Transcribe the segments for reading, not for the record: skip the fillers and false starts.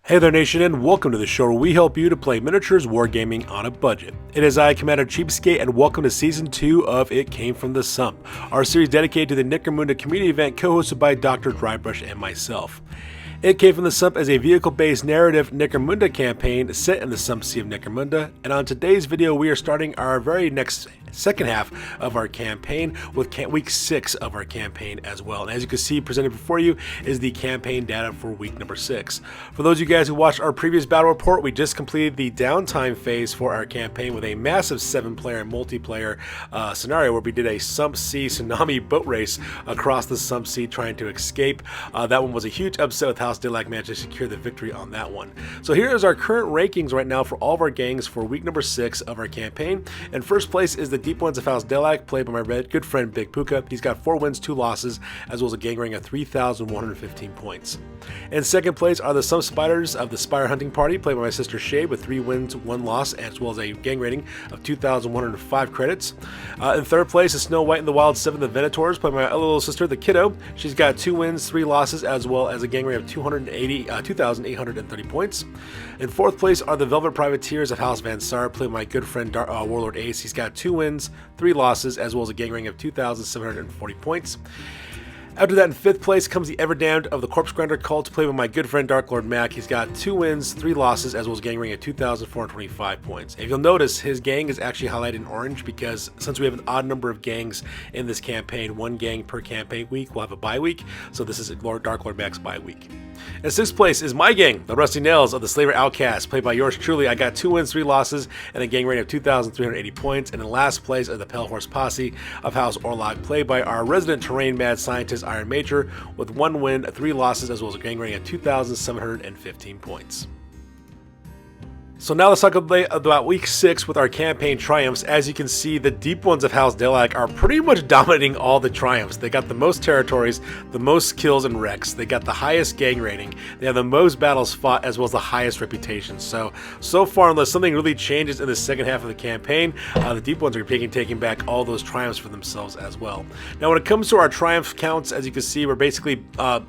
Hey there nation, and welcome to the show where we help you to play miniatures wargaming on a budget. It is I, Commander Cheapskate, and welcome to Season 2 of It Came From the Sump, our series dedicated to the Necromunda Community Event co-hosted by Dr. Drybrush and myself. It Came From the Sump as a vehicle-based narrative Necromunda campaign set in the Sump Sea of Necromunda, and on today's video we are starting our very next second half of our campaign with week 6 of our campaign as well. And as you can see presented before you is the campaign data for week number 6. For those of you guys who watched our previous battle report, we just completed the downtime phase for our campaign with a massive 7-player multiplayer scenario where we did a Sump Sea tsunami boat race across the Sump Sea trying to escape. That one was a huge upset with House Dillac managed to secure the victory on that one. So here is our current rankings right now for all of our gangs for week number 6 of our campaign. In first place is the Deep Ones of House Dillac, played by my good friend Big Puka. He's got 4 wins, 2 losses, as well as a gang rating of 3,115 points. In second place are the Sump Spiders of the Spire Hunting Party, played by my sister Shade, with 3 wins, 1 loss, as well as a gang rating of 2,105 credits. In third place is Snow White and the Wild 7 of the Venators, played by my other little sister, the Kiddo. She's got 2 wins, 3 losses, as well as a gang rating of 2,830 points. In fourth place are the Velvet Privateers of House Van Sar, played by my good friend Warlord Ace. He's got 2 wins, 3 losses, as well as a gang rating of 2,740 points. After that, in fifth place comes the Everdamned of the Corpse Grinder Cult, played by my good friend Dark Lord Mac. He's got 2 wins, 3 losses, as well as a gang rating of 2,425 points. If you'll notice, his gang is actually highlighted in orange because since we have an odd number of gangs in this campaign, 1 gang per campaign week, we'll have a bye week. So this is Dark Lord Mac's bye week. In sixth place is my gang, the Rusty Nails of the Slaver Outcasts, played by yours truly. I got 2 wins, 3 losses, and a gang rating of 2,380 points. And in last place are the Pale Horse Posse of House Orlocks, played by our resident terrain mad scientist Iron Major, with 1 win, 3 losses, as well as a gang rating of 2,715 points. So now let's talk about week 6 with our campaign triumphs. As you can see, the Deep Ones of House Dillac are pretty much dominating all the triumphs. They got the most territories, the most kills and wrecks. They got the highest gang rating. They have the most battles fought, as well as the highest reputation. So far, unless something really changes in the second half of the campaign, the Deep Ones are taking back all those triumphs for themselves as well. Now, when it comes to our triumph counts, as you can see, we're basically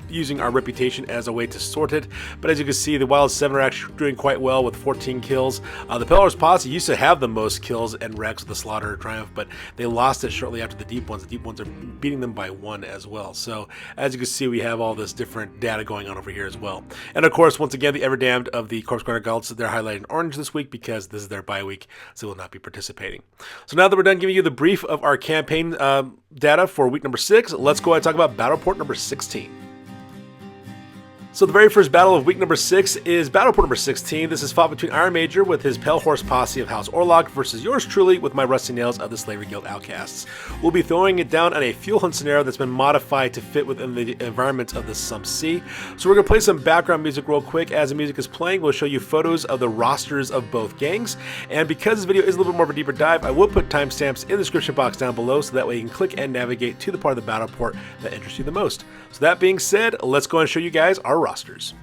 using our reputation as a way to sort it. But as you can see, the Wild 7 are actually doing quite well with 14 kills. The Pale Horse Posse used to have the most kills and wrecks with the Slaughter Triumph, but they lost it shortly after the Deep Ones. The Deep Ones are beating them by 1 as well. So as you can see, we have all this different data going on over here as well. And of course, once again, the Everdamned of the Corpse Grinder Cults, they're highlighted in orange this week because this is their bye week, so they will not be participating. So now that we're done giving you the brief of our campaign data for week number 6, let's go ahead and talk about battle report number 16. So the very first battle of week number 6 is battle report number 16. This is fought between Iron Major with his Pale Horse Posse of House Orlock versus yours truly with my Rusty Nails of the Slavery Guild Outcasts. We'll be throwing it down on a fuel hunt scenario that's been modified to fit within the environment of the Sump Sea. So we're going to play some background music real quick. As the music is playing, we'll show you photos of the rosters of both gangs. And because this video is a little bit more of a deeper dive, I will put timestamps in the description box down below so that way you can click and navigate to the part of the battle report that interests you the most. So that being said, let's go and show you guys our rosters.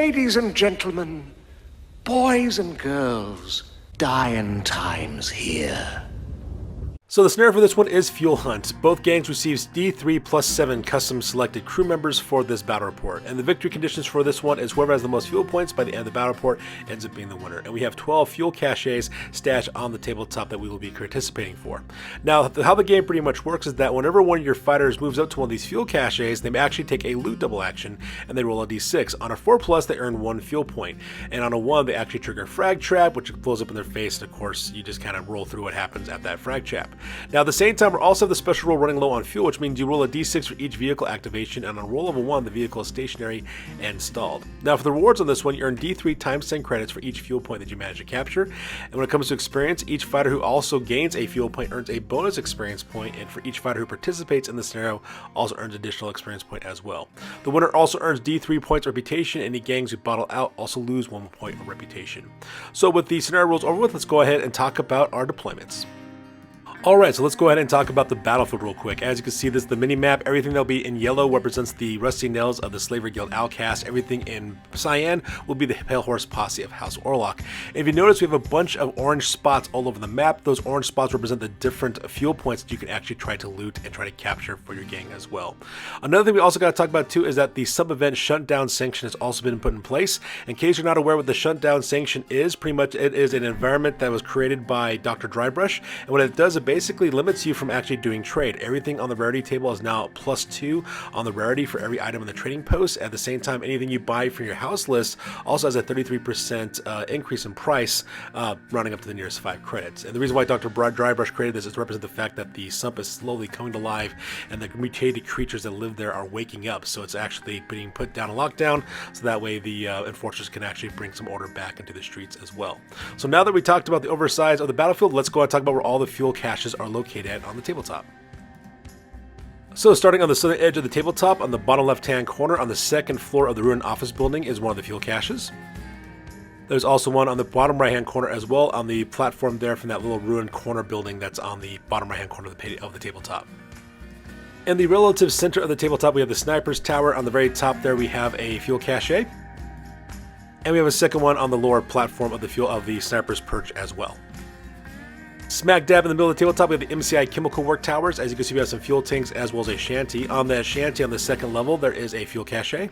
Ladies and gentlemen, boys and girls, dying times here. So the scenario for this one is Fuel Hunt. Both gangs receive D3+7 custom selected crew members for this battle report. And the victory conditions for this one is whoever has the most fuel points by the end of the battle report ends up being the winner. And we have 12 fuel caches stashed on the tabletop that we will be participating for. Now, how the game pretty much works is that whenever one of your fighters moves up to one of these fuel caches, they may actually take a loot double action and they roll a D6. On a 4+, they earn 1 fuel point. And on a 1, they actually trigger a frag trap, which blows up in their face. And of course, you just kind of roll through what happens at that frag trap. Now, at the same time, we also have the special rule running low on fuel, which means you roll a d6 for each vehicle activation, and on a roll of a 1, the vehicle is stationary and stalled. Now, for the rewards on this one, you earn D3 times 10 credits for each fuel point that you manage to capture. And when it comes to experience, each fighter who also gains a fuel point earns a bonus experience point, and for each fighter who participates in the scenario also earns additional experience point as well. The winner also earns D3 points of reputation, and the gangs who bottle out also lose 1 point of reputation. So with the scenario rules over with, let's go ahead and talk about our deployments. Alright, so let's go ahead and talk about the battlefield real quick. As you can see, this is the mini-map. Everything that'll be in yellow represents the Rusty Nails of the Slaver Guild Outcast. Everything in cyan will be the Pale Horse Posse of House Orlock. And if you notice, we have a bunch of orange spots all over the map. Those orange spots represent the different fuel points that you can actually try to loot and try to capture for your gang as well. Another thing we also got to talk about too is that the sub-event shutdown sanction has also been put in place. In case you're not aware what the shutdown sanction is, pretty much it is an environment that was created by Dr. Drybrush, and what it does, it basically limits you from actually doing trade. Everything on the rarity table is now +2 on the rarity for every item in the trading post. At the same time, anything you buy from your house list also has a 33% increase in price, running up to the nearest 5 credits. And the reason why Dr. Drybrush created this is to represent the fact that the sump is slowly coming to life and the mutated creatures that live there are waking up. So it's actually being put down in lockdown, so that way the enforcers can actually bring some order back into the streets as well. So now that we talked about the oversize of the battlefield, let's go and talk about where all the fuel caches are located at on the tabletop. So starting on the southern edge of the tabletop, on the bottom left-hand corner on the second floor of the ruined office building is one of the fuel caches. There's also one on the bottom right-hand corner as well on the platform there from that little ruined corner building that's on the bottom right-hand corner of the tabletop. In the relative center of the tabletop, we have the sniper's tower. On the very top there, we have a fuel cache. And we have a second one on the lower platform of the sniper's perch as well. Smack dab in the middle of the tabletop, we have the MCI Chemical Work Towers. As you can see, we have some fuel tanks as well as a shanty. On that shanty on the second level, there is a fuel cache.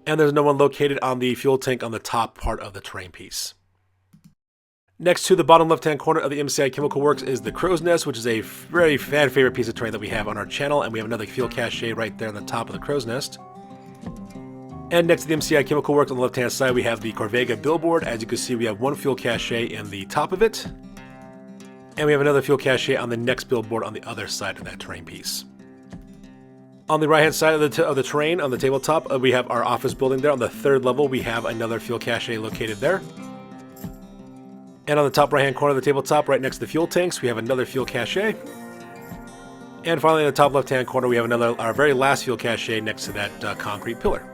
And there's no one located on the fuel tank on the top part of the terrain piece. Next to the bottom left-hand corner of the MCI Chemical Works is the Crow's Nest, which is a very fan favorite piece of terrain that we have on our channel. And we have another fuel cache right there on the top of the Crow's Nest. And next to the MCI Chemical Works on the left-hand side, we have the Corvega Billboard. As you can see, we have one fuel cache in the top of it. And we have another fuel cache on the next billboard on the other side of that terrain piece. On the right-hand side of the terrain, on the tabletop, we have our office building there. On the third level, we have another fuel cache located there. And on the top right-hand corner of the tabletop, right next to the fuel tanks, we have another fuel cache. And finally, in the top left-hand corner, we have our very last fuel cache next to that concrete pillar.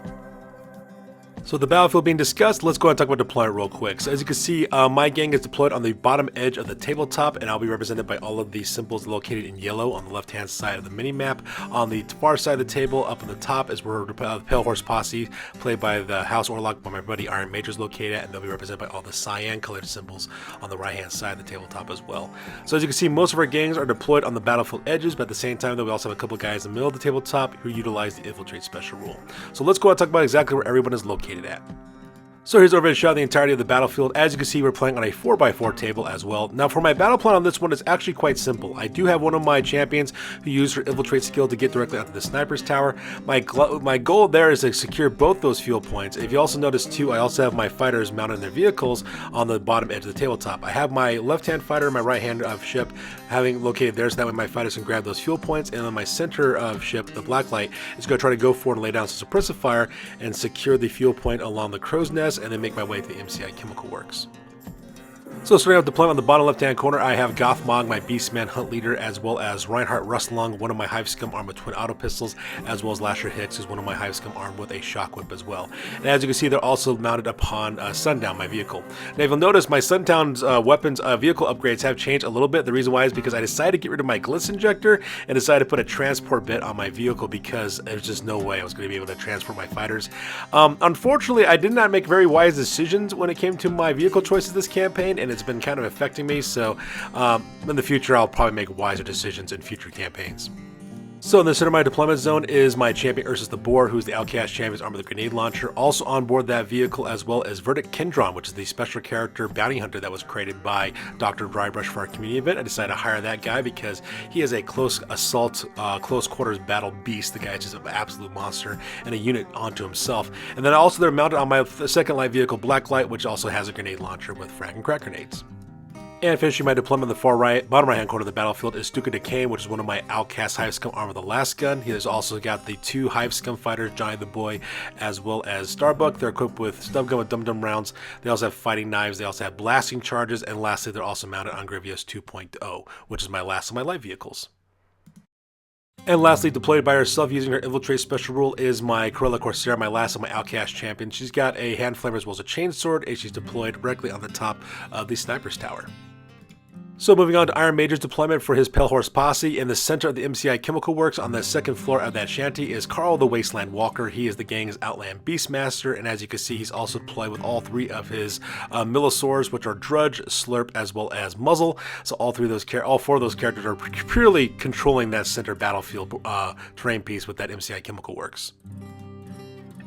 So the battlefield being discussed, let's go ahead and talk about deployment real quick. So as you can see, my gang is deployed on the bottom edge of the tabletop, and I'll be represented by all of these symbols located in yellow on the left-hand side of the mini-map. On the far side of the table, up on the top, is where the Pale Horse Posse, played by the House Orlock, by my buddy Iron Major, is located at, and they'll be represented by all the cyan-colored symbols on the right-hand side of the tabletop as well. So as you can see, most of our gangs are deployed on the battlefield edges, but at the same time, though, we also have a couple guys in the middle of the tabletop who utilize the Infiltrate special rule. So let's go ahead and talk about exactly where everyone is located at. So here's over a shot of the entirety of the battlefield. As you can see, we're playing on a 4x4 table as well. Now for my battle plan on this one, it's actually quite simple. I do have one of my champions who used her infiltrate skill to get directly onto the sniper's tower. My goal there is to secure both those fuel points. If you also notice too, I also have my fighters mounted in their vehicles on the bottom edge of the tabletop. I have my left-hand fighter and my right-hand of ship having located there, so that way my fighters can grab those fuel points, and then my center of ship, the Blacklight, is going to try to go forward and lay down some suppressive fire and secure the fuel point along the Crow's Nest, and then make my way to the MCI Chemical Works. So starting out with deployment on the bottom left-hand corner, I have Gothmog, my Beastman Hunt Leader, as well as Reinhardt Rustlung, one of my Hive Scum armed with twin auto pistols, as well as Lasher Hicks, who's one of my Hive Scum armed with a shock whip as well. And as you can see, they're also mounted upon Sundown, my vehicle. Now if you'll notice, my Sundown's weapons vehicle upgrades have changed a little bit. The reason why is because I decided to get rid of my Glitz Injector and decided to put a transport bit on my vehicle because there's just no way I was going to be able to transport my fighters. Unfortunately, I did not make very wise decisions when it came to my vehicle choices this campaign, and it's been kind of affecting me, so in the future I'll probably make wiser decisions in future campaigns. So in the center of my deployment zone is my champion Ursus the Boar, who's the Outcast champion's armed with a grenade launcher. Also on board that vehicle as well as Verdict Kendron, which is the special character bounty hunter that was created by Dr. Drybrush for our community event. I decided to hire that guy because he is a close assault, close quarters battle beast. The guy is just an absolute monster and a unit onto himself. And then also they're mounted on my second light vehicle Blacklight, which also has a grenade launcher with frag and crack grenades. And finishing my deployment on the far right, bottom right hand corner of the battlefield is Stuka Decay, which is one of my Outcast Hive Scum armed with the last gun. He has also got the two Hive Scum fighters, Johnny the Boy, as well as Starbuck. They're equipped with stub gun with dum-dum rounds. They also have fighting knives. They also have blasting charges. And lastly, they're also mounted on Grievous 2.0, which is my last of my light vehicles. And lastly, deployed by herself using her Infiltrate special rule is my Corella Corsair, my last of my Outcast champion. She's got a hand flamer as well as a chainsword, and she's deployed directly on the top of the sniper's tower. So moving on to Iron Major's deployment for his Pale Horse Posse. In the center of the MCI Chemical Works on the second floor of that shanty is Carl the Wasteland Walker. He is the gang's Outland Beastmaster, and as you can see, he's also deployed with all three of his Millisaurs, which are Drudge, Slurp, as well as Muzzle. So all four of those characters are purely controlling that center battlefield terrain piece with that MCI Chemical Works.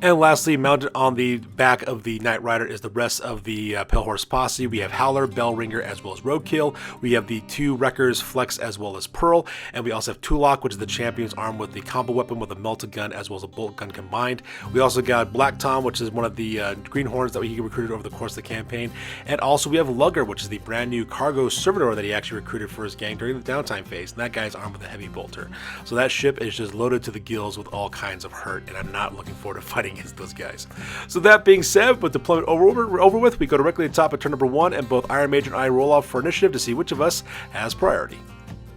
And lastly, mounted on the back of the Knight Rider is the rest of the Pale Horse Posse. We have Howler, Bellringer, as well as Roadkill. We have the two Wreckers, Flex, as well as Pearl. And we also have Tulok, which is the champion's armed with the combo weapon with a melted gun as well as a bolt gun combined. We also got Black Tom, which is one of the greenhorns that he recruited over the course of the campaign. And also we have Lugger, which is the brand new cargo servitor that he actually recruited for his gang during the downtime phase. And that guy's armed with a heavy bolter. So that ship is just loaded to the gills with all kinds of hurt, and I'm not looking forward to fighting against those guys. So that being said, with deployment over with, we go directly to the top of turn number 1, and both Iron Major and I roll off for initiative to see which of us has priority.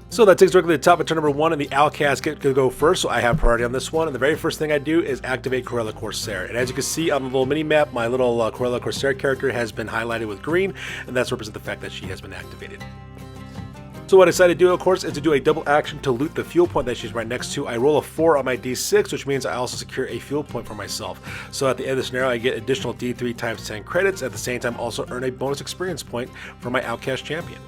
So that takes directly to the top of turn number 1, and the Outcasts get to go first, so I have priority on this one. And the very first thing I do is activate Corella Corsair. And as you can see on the little mini-map, my little Corella Corsair character has been highlighted with green, and that's represent the fact that she has been activated. So what I decided to do, of course, is to do a double action to loot the fuel point that she's right next to. I roll a 4 on my D6, which means I also secure a fuel point for myself. So at the end of the scenario, I get additional D3 times 10 credits. At the same time, also earn a bonus experience point for my Outcast champion.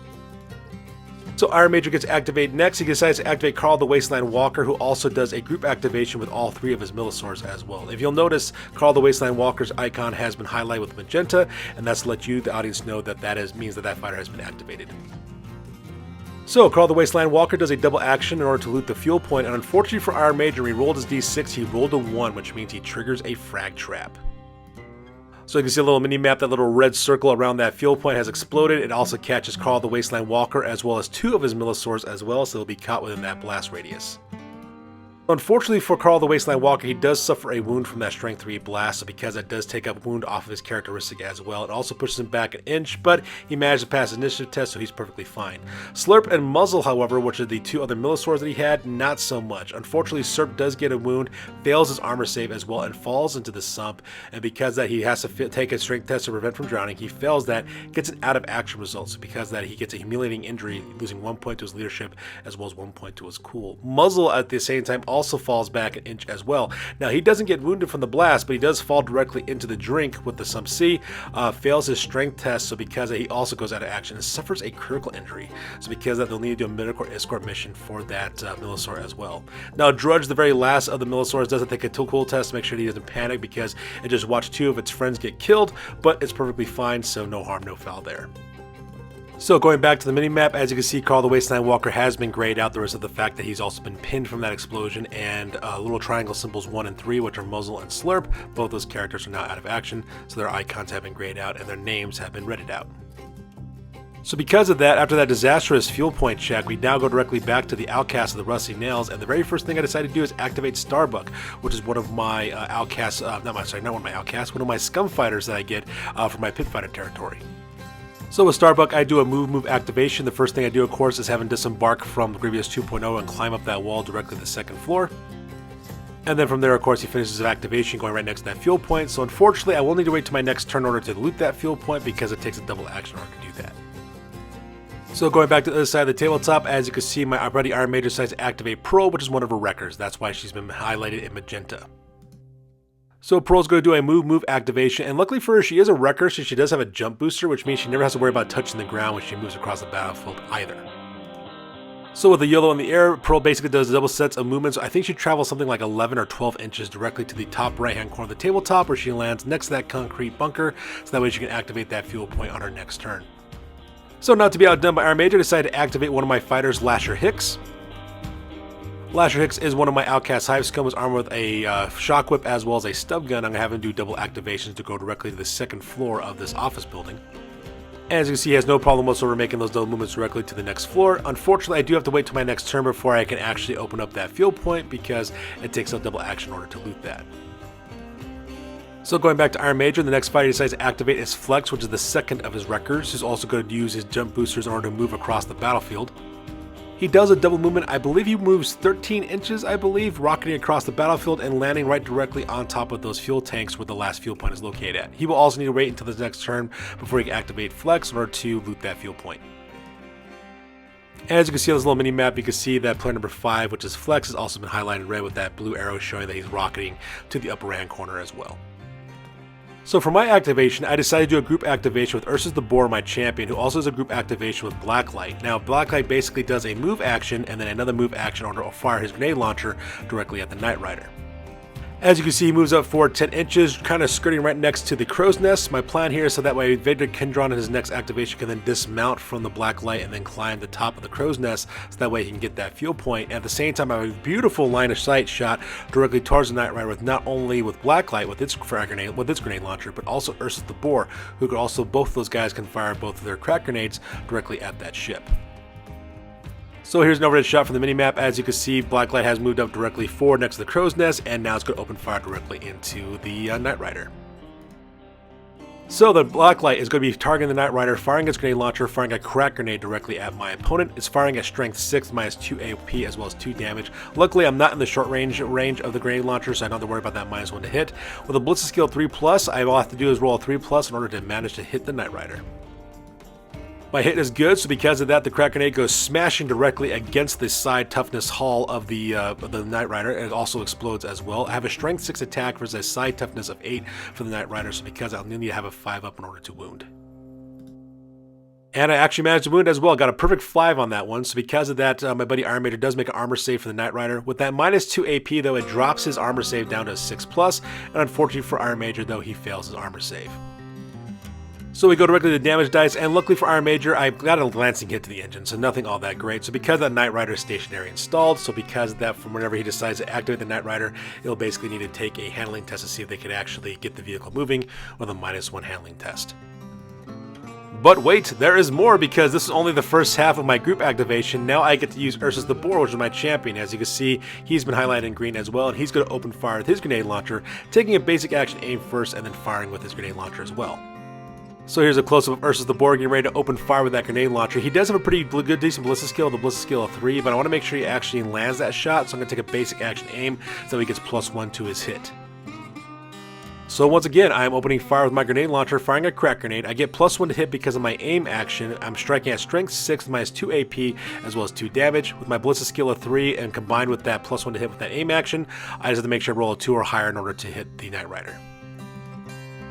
So Iron Major gets activated next. He decides to activate Carl the Wasteland Walker, who also does a group activation with all three of his Millisaurs as well. If you'll notice, Carl the Wasteland Walker's icon has been highlighted with magenta, and that's to let you, the audience, know that means that fighter has been activated. So, Carl the Wasteland Walker does a double action in order to loot the fuel point, and unfortunately for Iron Major, when he rolled his D6, he rolled a 1, which means he triggers a frag trap. So you can see a little mini-map, that little red circle around that fuel point has exploded. It also catches Carl the Wasteland Walker as well as 2 of his Millisaurs as well, so they'll be caught within that blast radius. Unfortunately for Carl the Wasteland Walker, he does suffer a wound from that Strength 3 blast, so because that does take up wound off of his characteristic as well, it also pushes him back an inch, but he managed to pass the initiative test, so he's perfectly fine. Slurp and Muzzle, however, which are the 2 other Millisaurs that he had, not so much. Unfortunately, Slurp does get a wound, fails his armor save as well, and falls into the sump, and because that he has to take a strength test to prevent from drowning, he fails that, gets an out of action result, so because that he gets a humiliating injury, losing 1 point to his leadership as well as 1 point to his cool. Muzzle, at the same time, also falls back an inch as well. Now, he doesn't get wounded from the blast, but he does fall directly into the drink with the Sump Sea, fails his strength test, so because he also goes out of action and suffers a critical injury. So because that, they'll need to do a medical escort mission for that Millisaur as well. Now, Drudge, the very last of the Millisaurs, doesn't take a cool test to make sure he doesn't panic because it just watched 2 of its friends get killed, but it's perfectly fine, so no harm, no foul there. So going back to the minimap, as you can see, Carl the Wasteland Walker has been grayed out the rest of the fact that he's also been pinned from that explosion, and little triangle symbols 1 and 3, which are Muzzle and Slurp, both those characters are now out of action, so their icons have been grayed out and their names have been redded out. So because of that, after that disastrous fuel point check, we now go directly back to the Outcasts of the Rusty Nails, and the very first thing I decided to do is activate Starbuck, which is one of my one of my Scum Fighters that I get for my Pit Fighter territory. So with Starbuck, I do a move activation. The first thing I do, of course, is have him disembark from Grievous 2.0 and climb up that wall directly to the second floor. And then from there, of course, he finishes his activation going right next to that fuel point. So unfortunately, I will need to wait till my next turn in order to loot that fuel point because it takes a double action in order to do that. So going back to the other side of the tabletop, as you can see, my buddy Iron Major decides to activate Pearl, which is one of her wreckers. That's why she's been highlighted in magenta. So Pearl's going to do a move activation, and luckily for her, she is a wrecker, so she does have a jump booster, which means she never has to worry about touching the ground when she moves across the battlefield either. So with the YOLO in the air, Pearl basically does double sets of movements. I think she travels something like 11 or 12 inches directly to the top right-hand corner of the tabletop, where she lands next to that concrete bunker, so that way she can activate that fuel point on her next turn. So not to be outdone by Iron Major, I decided to activate one of my fighters, Lasher Hicks. Lasher Hicks is one of my Outcast Hive Scum, armed with a shock whip as well as a stub gun. I'm going to have him do double activations to go directly to the second floor of this office building. As you can see, he has no problem whatsoever making those double movements directly to the next floor. Unfortunately, I do have to wait till my next turn before I can actually open up that fuel point because it takes a double action in order to loot that. So going back to Iron Major, the next fight he decides to activate his Flex, which is the second of his wreckers. He's also going to use his jump boosters in order to move across the battlefield. He does a double movement. I believe he moves 13 inches, rocketing across the battlefield and landing right directly on top of those fuel tanks where the last fuel point is located at. He will also need to wait until the next turn before he can activate Flex in order to loot that fuel point. As you can see on this little mini map, you can see that player number 5, which is Flex, has also been highlighted in red with that blue arrow showing that he's rocketing to the upper hand corner as well. So for my activation, I decided to do a group activation with Ursus the Boar, my champion, who also has a group activation with Blacklight. Now, Blacklight basically does a move action and then another move action in order to fire his grenade launcher directly at the Knight Rider. As you can see, he moves up forward 10 inches, kind of skirting right next to the crow's nest. My plan here is so that way Vader Kendron in his next activation can then dismount from the black light and then climb the top of the crow's nest, so that way he can get that fuel point. At the same time, I have a beautiful line of sight shot directly towards the Knight Rider, with not only with Blacklight with its grenade launcher, but also Ursus the Boar, who could also, both of those guys can fire both of their crack grenades directly at that ship. So here's an overhead shot from the minimap. As you can see, Blacklight has moved up directly forward next to the crow's nest, and now it's going to open fire directly into the Knight Rider. So the Blacklight is going to be targeting the Knight Rider, firing its grenade launcher, firing a crack grenade directly at my opponent. It's firing at strength 6 minus 2 AP as well as 2 damage. Luckily, I'm not in the short range of the grenade launcher, so I don't have to worry about that minus 1 to hit. With a Blitz skill 3+, I will have to do is roll a 3+ in order to manage to hit the Knight Rider. My hit is good, so because of that, the crack grenade goes smashing directly against the side toughness hull of the Knight Rider, and it also explodes as well. I have a strength 6 attack versus a side toughness of 8 for the Knight Rider, so because I'll need to have a 5 up in order to wound. And I actually managed to wound as well. Got a perfect 5 on that one, so because of that, my buddy Iron Major does make an armor save for the Knight Rider. With that minus 2 AP, though, it drops his armor save down to a 6+, and unfortunately for Iron Major, though, he fails his armor save. So we go directly to the damage dice, and luckily for Iron Major, I got a glancing hit to the engine, so nothing all that great. So because that Knight Rider is stationary installed, so because of that, from whenever he decides to activate the Knight Rider, it'll basically need to take a handling test to see if they could actually get the vehicle moving with a -1 handling test. But wait, there is more, because this is only the first half of my group activation. Now I get to use Ursus the Boar, which is my champion. As you can see, he's been highlighted in green as well, and he's going to open fire with his grenade launcher, taking a basic action aim first and then firing with his grenade launcher as well. So here's a close-up of Ursus the Boar getting ready to open fire with that grenade launcher. He does have a pretty good, decent ballistic skill, the ballistic skill of 3, but I want to make sure he actually lands that shot, so I'm going to take a basic action aim so he gets +1 to his hit. So once again, I am opening fire with my grenade launcher, firing a crack grenade. I get +1 to hit because of my aim action. I'm striking at strength 6 minus 2 AP as well as 2 damage. With my ballistic skill of 3 and combined with that +1 to hit with that aim action, I just have to make sure I roll a 2 or higher in order to hit the Knight Rider.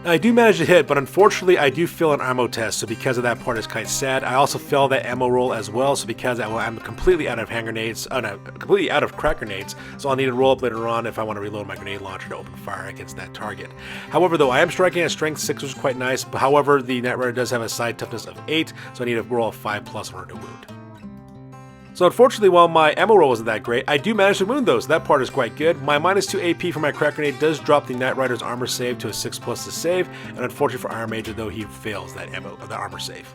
I do manage to hit, but unfortunately I do fail an ammo test, so because of that part is quite sad. I also fail that ammo roll as well, so because I'm completely out of hand grenades, completely out of crack grenades, so I'll need to roll up later on if I want to reload my grenade launcher to open fire against that target. However, though, I am striking at strength 6, which is quite nice, but however, the Knight Rider does have a side toughness of 8, so I need to roll a 5+ in order to wound. So unfortunately, while my ammo roll wasn't that great, I do manage to wound those. That part is quite good. My -2 AP for my crack grenade does drop the Knight Rider's armor save to a 6+ to save, and unfortunately for Iron Major, though, he fails that armor save.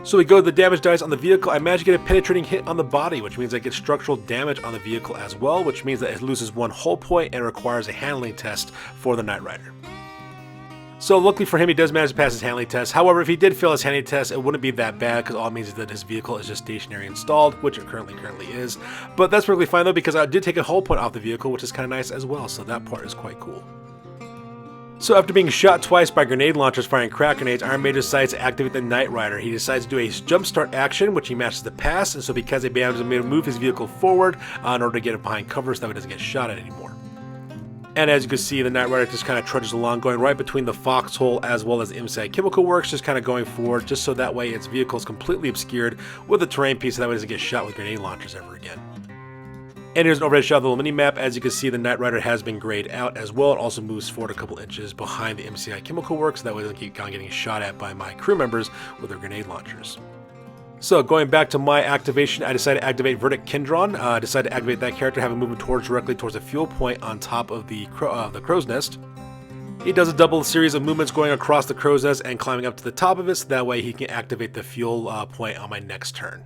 So we go to the damage dice on the vehicle. I managed to get a penetrating hit on the body, which means I get structural damage on the vehicle as well, which means that it loses 1 hull point and requires a handling test for the Knight Rider. So luckily for him, he does manage to pass his handling test. However, if he did fail his handling test, it wouldn't be that bad because all it means is that his vehicle is just stationary installed, which it currently is. But that's perfectly fine though, because I did take a hull point off the vehicle, which is kind of nice as well. So that part is quite cool. So after being shot twice by grenade launchers firing crack grenades, Iron Mage decides to activate the Knight Rider. He decides to do a jump start action, which he manages to pass, and so because he manages to move his vehicle forward in order to get it behind cover so that he doesn't get shot at anymore. And as you can see, the Knight Rider just kind of trudges along, going right between the foxhole as well as the MCI Chemical Works, just kind of going forward, just so that way its vehicle is completely obscured with a terrain piece, so that way it doesn't get shot with grenade launchers ever again. And here's an overhead shot of the little mini-map. As you can see, the Knight Rider has been grayed out as well. It also moves forward a couple inches behind the MCI Chemical Works, so that way it doesn't keep on getting shot at by my crew members with their grenade launchers. So going back to my activation, I decided to activate Verdict Kindron. I decided to activate that character, having moved directly towards the fuel point on top of the crow's nest. He does a double series of movements going across the crow's nest and climbing up to the top of it, so that way he can activate the fuel point on my next turn.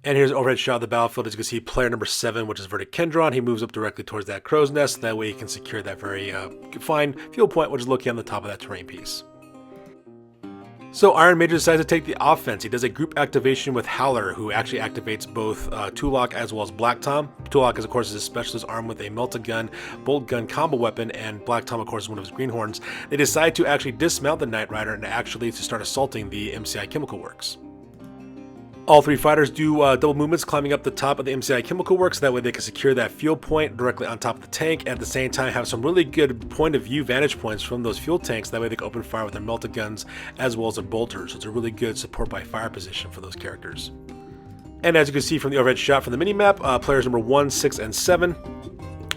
And here's an overhead shot of the battlefield. As you can see, player number 7, which is Verdict Kindron, he moves up directly towards that crow's nest, so that way he can secure that very fine fuel point, which is located on the top of that terrain piece. So Iron Mage decides to take the offense. He does a group activation with Howler, who actually activates both Tulok as well as Black Tom. Tulok, of course, is a specialist armed with a melta gun, bolt gun combo weapon, and Black Tom, of course, is one of his greenhorns. They decide to actually dismount the Knight Rider and actually to start assaulting the MCI Chemical Works. All three fighters do double movements climbing up the top of the MCI Chemical Works, so that way they can secure that fuel point directly on top of the tank, and at the same time have some really good point of view vantage points from those fuel tanks, that way they can open fire with their melta guns as well as their bolters. So it's a really good support by fire position for those characters. And as you can see from the overhead shot from the minimap, players number 1, 6, and 7,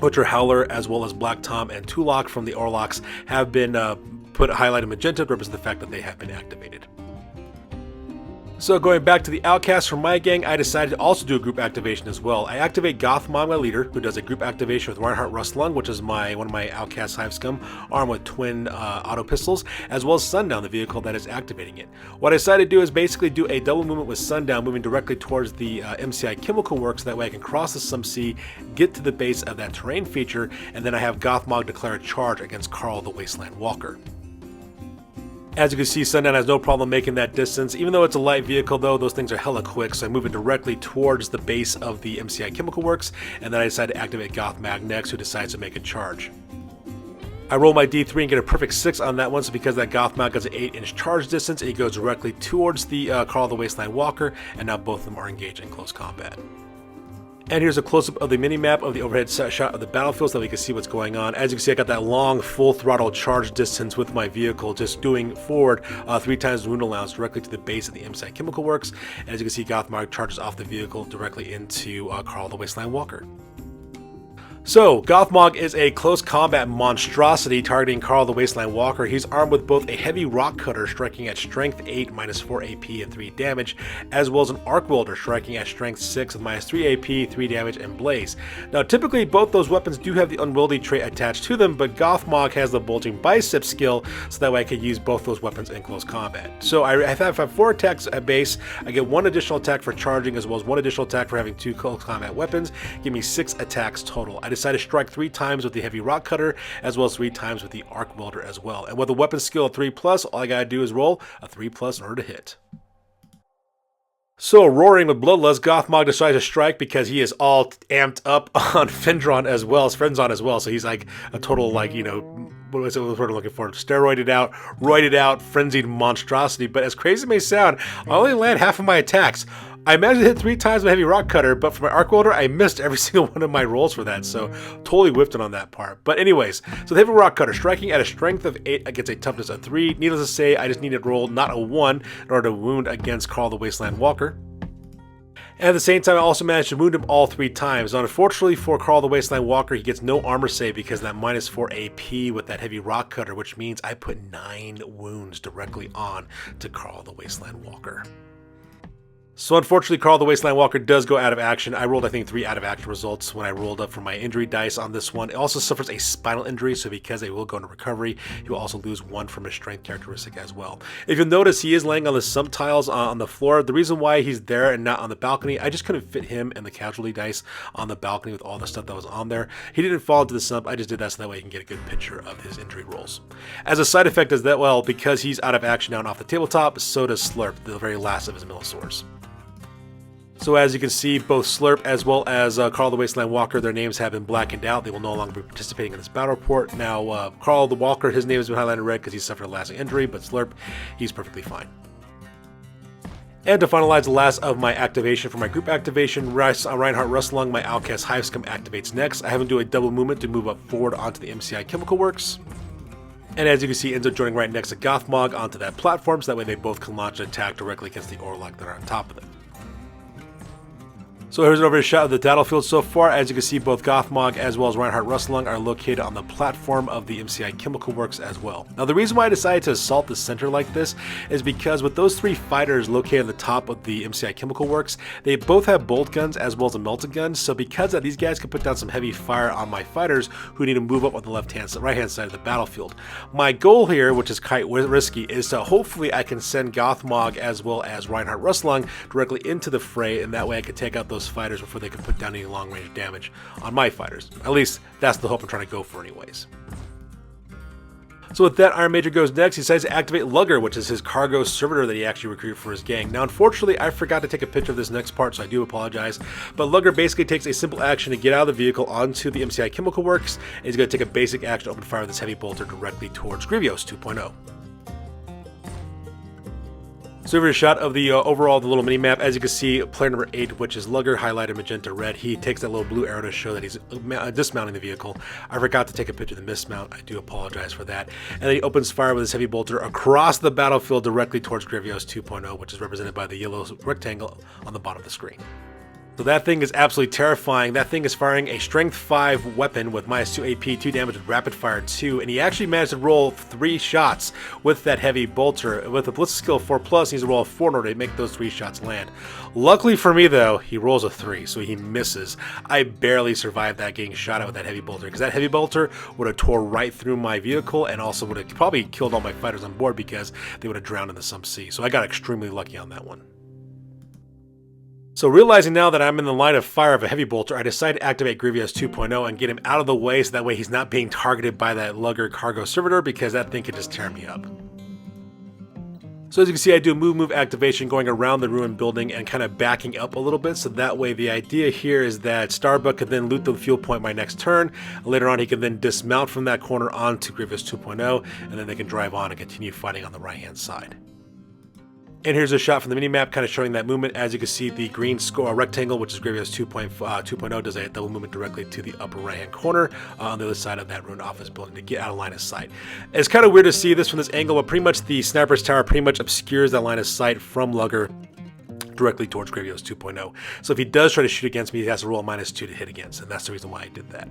which are Howler as well as Black Tom and Tulok from the Orlocks, have been highlighted magenta to represent the fact that they have been activated. So going back to the Outcasts from my gang, I decided to also do a group activation as well. I activate Gothmog, my leader, who does a group activation with Reinhardt Rustlung, which is one of my Outcast Hive Scum, armed with twin auto pistols, as well as Sundown, the vehicle that is activating it. What I decided to do is basically do a double movement with Sundown, moving directly towards the MCI Chemical Works, so that way I can cross the Sump Sea, get to the base of that terrain feature, and then I have Gothmog declare a charge against Carl the Wasteland Walker. As you can see, Sundown has no problem making that distance. Even though it's a light vehicle though, those things are hella quick, so I move it directly towards the base of the MCI Chemical Works, and then I decide to activate Gothmog next, who decides to make a charge. I roll my D3 and get a perfect 6 on that one, so because that Gothmog has an 8-inch charge distance, it goes directly towards the Carl the Wasteland Walker, and now both of them are engaged in close combat. And here's a close-up of the mini-map of the overhead shot of the battlefield so that we can see what's going on. As you can see, I got that long, full-throttle charge distance with my vehicle, just doing forward 3 times wound allowance directly to the base of the MCI Chemical Works. And as you can see, Gothmog charges off the vehicle directly into Carl the Wasteland Walker. So, Gothmog is a close combat monstrosity targeting Carl the Wasteland Walker. He's armed with both a heavy rock cutter striking at strength 8, minus 4 AP and 3 damage, as well as an arc welder striking at strength 6 with minus 3 AP, 3 damage, and blaze. Now, typically both those weapons do have the unwieldy trait attached to them, but Gothmog has the bulging bicep skill, so that way I can use both those weapons in close combat. So I have 4 attacks at base. I get 1 additional attack for charging, as well as 1 additional attack for having 2 close combat weapons. Give me 6 attacks total. I decided to strike 3 times with the heavy rock cutter, as well as 3 times with the arc welder as well. And with a weapon skill of 3+, all I gotta do is roll a 3+ in order to hit. So, roaring with Bloodlust, Gothmog decides to strike because he is all amped up on Fenzon as well. So he's like a total, like, you know, what was it we're looking for? Steroided out, roided out, frenzied monstrosity. But as crazy as it may sound, I only land half of my attacks. I managed to hit 3 times with a heavy rock cutter, but for my arc welder, I missed every single one of my rolls for that, so totally whiffed it on that part. But anyways, so the heavy rock cutter, striking at a strength of 8 against a toughness of 3. Needless to say, I just needed to roll not a 1 in order to wound against Carl the Wasteland Walker. And at the same time, I also managed to wound him all 3 times. Now, unfortunately for Carl the Wasteland Walker, he gets no armor save because of that minus 4 AP with that heavy rock cutter, which means I put 9 wounds directly on to Carl the Wasteland Walker. So unfortunately, Carl the Wasteland Walker does go out of action. I rolled, I think, 3 out of action results when I rolled up for my injury dice on this one. It also suffers a spinal injury, so because they will go into recovery, he will also lose 1 from his strength characteristic as well. If you'll notice, he is laying on the sump tiles on the floor. The reason why he's there and not on the balcony, I just couldn't fit him and the casualty dice on the balcony with all the stuff that was on there. He didn't fall into the sump. I just did that so that way you can get a good picture of his injury rolls. As a side effect as that, well, because he's out of action now and off the tabletop, so does Slurp, the very last of his Millisors. So as you can see, both Slurp as well as Carl the Wasteland Walker, their names have been blackened out. They will no longer be participating in this battle report. Now, Carl the Walker, his name has been highlighted red because he suffered a lasting injury, but Slurp, he's perfectly fine. And to finalize the last of my activation for my group activation, Reinhardt Rustlung, my Outcast Hive Scum, activates next. I have him do a double movement to move up forward onto the MCI Chemical Works. And as you can see, ends up joining right next to Gothmog onto that platform, so that way they both can launch an attack directly against the Orlock that are on top of it. So here's an overview shot of the battlefield so far. As you can see, both Gothmog as well as Reinhardt Rustlung are located on the platform of the MCI Chemical Works as well. Now the reason why I decided to assault the center like this is because with those 3 fighters located at the top of the MCI Chemical Works, they both have bolt guns as well as a melted gun. So because of these guys can put down some heavy fire on my fighters who need to move up on the right hand side of the battlefield. My goal here, which is quite risky, is to hopefully I can send Gothmog as well as Reinhardt Rustlung directly into the fray, and that way I can take out those fighters before they can put down any long range damage on my fighters. At least that's the hope I'm trying to go for anyways. So with that, Iron Major goes next. He decides to activate Lugger, which is his cargo servitor that he actually recruited for his gang. Now unfortunately, I forgot to take a picture of this next part, so I do apologize. But Lugger basically takes a simple action to get out of the vehicle onto the MCI Chemical Works, and he's going to take a basic action to open fire with his heavy bolter directly towards Grievous 2.0. So here's a shot of the overall the little mini map. As you can see, player number 8, which is Lugger, highlighted magenta red. He takes that little blue arrow to show that he's dismounting the vehicle. I forgot to take a picture of the mismount. I do apologize for that. And then he opens fire with his heavy bolter across the battlefield directly towards Grievous 2.0, which is represented by the yellow rectangle on the bottom of the screen. So that thing is absolutely terrifying. That thing is firing a strength 5 weapon with -2 AP, 2 damage with rapid fire 2, and he actually managed to roll 3 shots with that heavy bolter. With a ballistic skill 4+, he needs to roll a 4 in order to make those 3 shots land. Luckily for me though, he rolls a 3, so he misses. I barely survived that getting shot at with that heavy bolter, because that heavy bolter would have tore right through my vehicle and also would have probably killed all my fighters on board because they would have drowned in the Sump Sea. So I got extremely lucky on that one. So realizing now that I'm in the line of fire of a heavy bolter, I decide to activate Grievous 2.0 and get him out of the way so that way he's not being targeted by that Lugger cargo servitor, because that thing could just tear me up. So as you can see, I do a move activation going around the ruined building and kind of backing up a little bit, so that way the idea here is that Starbuck can then loot the fuel point my next turn. Later on he can then dismount from that corner onto Grievous 2.0, and then they can drive on and continue fighting on the right hand side. And here's a shot from the minimap kind of showing that movement. As you can see, the green rectangle, which is Grievous 2.0, does a double movement directly to the upper right-hand corner on the other side of that ruined office building to get out of line of sight. It's kind of weird to see this from this angle, but pretty much the sniper's tower pretty much obscures that line of sight from Lugger directly towards Grievous 2.0. So if he does try to shoot against me, he has to roll a -2 to hit against, and that's the reason why I did that.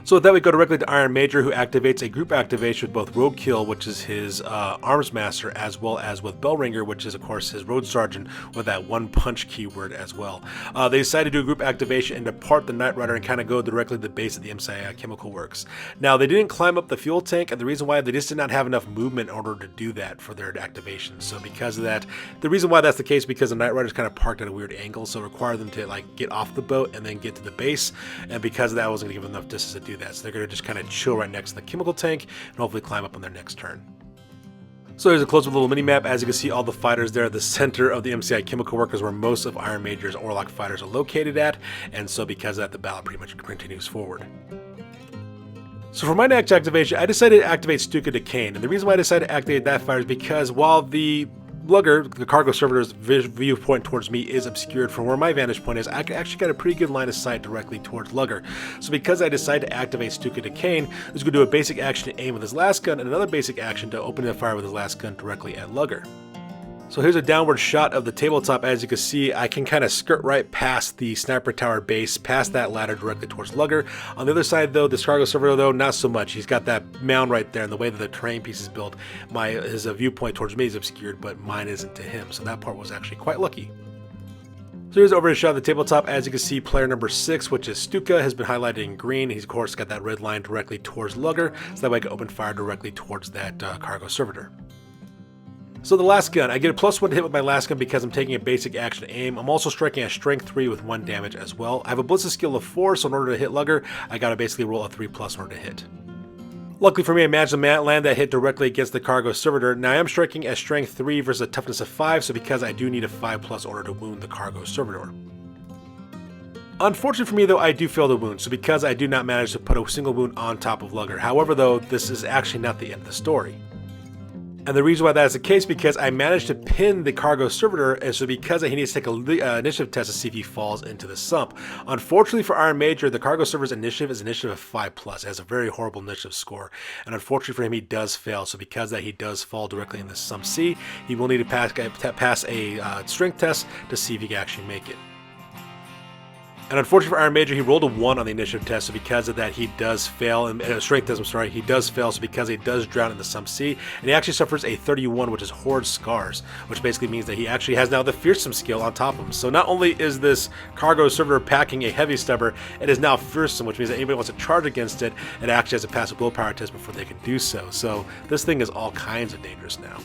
So with that, we go directly to Iron Major, who activates a group activation with both Roadkill, which is his Arms Master, as well as with Bellringer, which is, of course, his Road Sergeant, with that one punch keyword as well. They decided to do a group activation and depart the Night Rider and kind of go directly to the base of the MCI Chemical Works. Now, they didn't climb up the fuel tank, and the reason why, they just did not have enough movement in order to do that for their activation. So because of that, the reason why that's the case, because the Night Rider's kind of parked at a weird angle, so it required them to like get off the boat and then get to the base, and because of that, I wasn't going to give them enough distance to do that. So they're going to just kind of chill right next to the chemical tank and hopefully climb up on their next turn. So here's a close-up little mini-map. As you can see, all the fighters there at the center of the MCI Chemical Workers, where most of Iron Major's Orlock fighters are located at, and so because of that, the battle pretty much continues forward. So for my next activation, I decided to activate Stuka Decane, and the reason why I decided to activate that fighter is because while the Lugger, the cargo servitor's viewpoint towards me is obscured from where my vantage point is, I actually got a pretty good line of sight directly towards Lugger. So because I decided to activate Stuka Decane, he's going to do a basic action to aim with his last gun and another basic action to open the fire with his last gun directly at Lugger. So here's a downward shot of the tabletop. As you can see, I can kind of skirt right past the sniper tower base, past that ladder directly towards Lugger. On the other side though, this cargo servitor though, not so much. He's got that mound right there, and the way that the terrain piece is built, his viewpoint towards me is obscured, but mine isn't to him. So that part was actually quite lucky. So here's over a shot of the tabletop. As you can see, player number 6, which is Stuka, has been highlighted in green. He's of course got that red line directly towards Lugger, so that way I can open fire directly towards that cargo servitor. So the last gun, I get a +1 to hit with my last gun because I'm taking a basic action aim. I'm also striking at strength 3 with 1 damage as well. I have a ballistic skill of 4, so in order to hit Lugger, I gotta basically roll a 3+ in order to hit. Luckily for me, I managed to land that hit directly against the cargo servitor. Now I am striking at strength 3 versus a toughness of 5, so because I do need a 5+ in order to wound the cargo servitor. Unfortunately for me though, I do fail to wound, so because I do not manage to put a single wound on top of Lugger. However though, this is actually not the end of the story. And the reason why that is the case because I managed to pin the cargo servitor, and so because he needs to take a initiative test to see if he falls into the sump. Unfortunately for Iron Major, the cargo servitor's initiative is initiative of 5+. It has a very horrible initiative score, and unfortunately for him, he does fail. So because that he does fall directly in the Sump Sea, he will need to pass a strength test to see if he can actually make it. And unfortunately for Iron Major, he rolled a 1 on the initiative test, so because of that, he does fail. And strength test, I'm sorry, he does fail, so because he does drown in the Sump Sea, and he actually suffers a 31, which is Horde Scars, which basically means that he actually has now the Fearsome skill on top of him. So not only is this cargo servitor packing a heavy stubber, it is now Fearsome, which means that anybody wants to charge against it, it actually has to pass a willpower test before they can do so. So this thing is all kinds of dangerous now.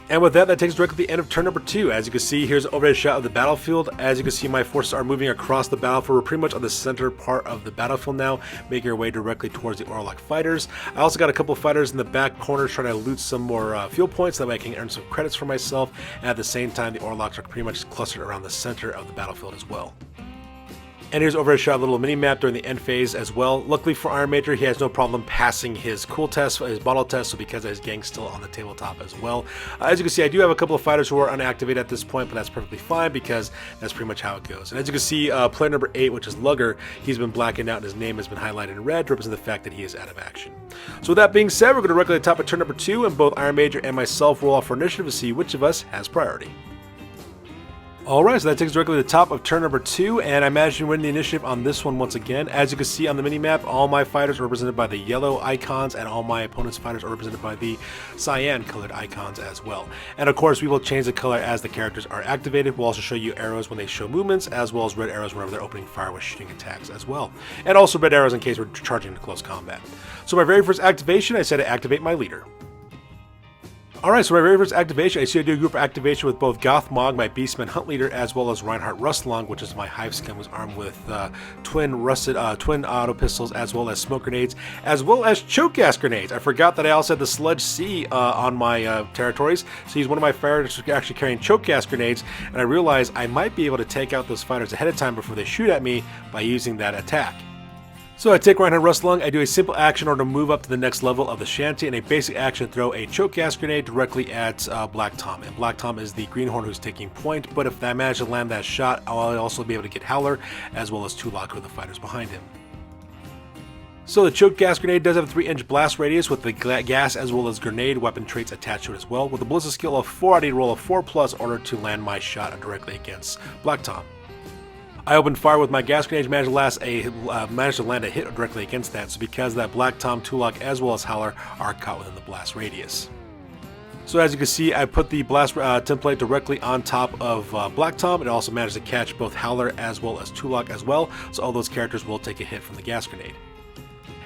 And with that, that takes us directly to the end of turn number 2. As you can see, here's an overhead shot of the battlefield. As you can see, my forces are moving across the battlefield. We're pretty much on the center part of the battlefield now, making our way directly towards the Orlock fighters. I also got a couple of fighters in the back corner trying to loot some more fuel points, that way I can earn some credits for myself. And at the same time, the Orlocks are pretty much clustered around the center of the battlefield as well. And here's over a shot, a little mini-map during the end phase as well. Luckily for Iron Major, he has no problem passing his cool test, his bottle test, so because his gang's still on the tabletop as well. As you can see, I do have a couple of fighters who are unactivated at this point, but that's perfectly fine because that's pretty much how it goes. And as you can see, player number 8, which is Lugger, he's been blackened out and his name has been highlighted in red to represent the fact that he is out of action. So with that being said, we're going to directly to the top of turn number 2, and both Iron Major and myself roll off for initiative to see which of us has priority. Alright, so that takes us directly to the top of turn number 2, and I managed to win the initiative on this one once again. As you can see on the mini-map, all my fighters are represented by the yellow icons, and all my opponent's fighters are represented by the cyan-colored icons as well. And of course, we will change the color as the characters are activated. We'll also show you arrows when they show movements, as well as red arrows whenever they're opening fire with shooting attacks as well. And also red arrows in case we're charging into close combat. So my very first activation, I said to activate my leader. Alright, so my very first activation, I see I do a group activation with both Gothmog, my Beastman Hunt Leader, as well as Reinhardt Rustlong, which is my Hive Scum, who's armed with twin auto pistols, as well as smoke grenades, as well as choke gas grenades. I forgot that I also had the Sludge Sea on my territories, so he's one of my fighters actually carrying choke gas grenades, and I realized I might be able to take out those fighters ahead of time before they shoot at me by using that attack. So I take Reinhardt Rustlong, I do a simple action in order to move up to the next level of the shanty, and a basic action throw a choke gas grenade directly at Black Tom. And Black Tom is the greenhorn who's taking point, but if I manage to land that shot, I'll also be able to get Howler, as well as Tulok, who are the fighters behind him. So the choke gas grenade does have a 3-inch blast radius with the gas as well as grenade weapon traits attached to it as well. With a ballistic skill of 4, I need to roll a 4+ in order to land my shot directly against Black Tom. I opened fire with my gas grenade, managed to land a hit directly against that, so because that Black Tom, Tulok, as well as Howler are caught within the blast radius. So as you can see, I put the blast template directly on top of Black Tom. It also managed to catch both Howler as well as Tulok as well, so all those characters will take a hit from the gas grenade.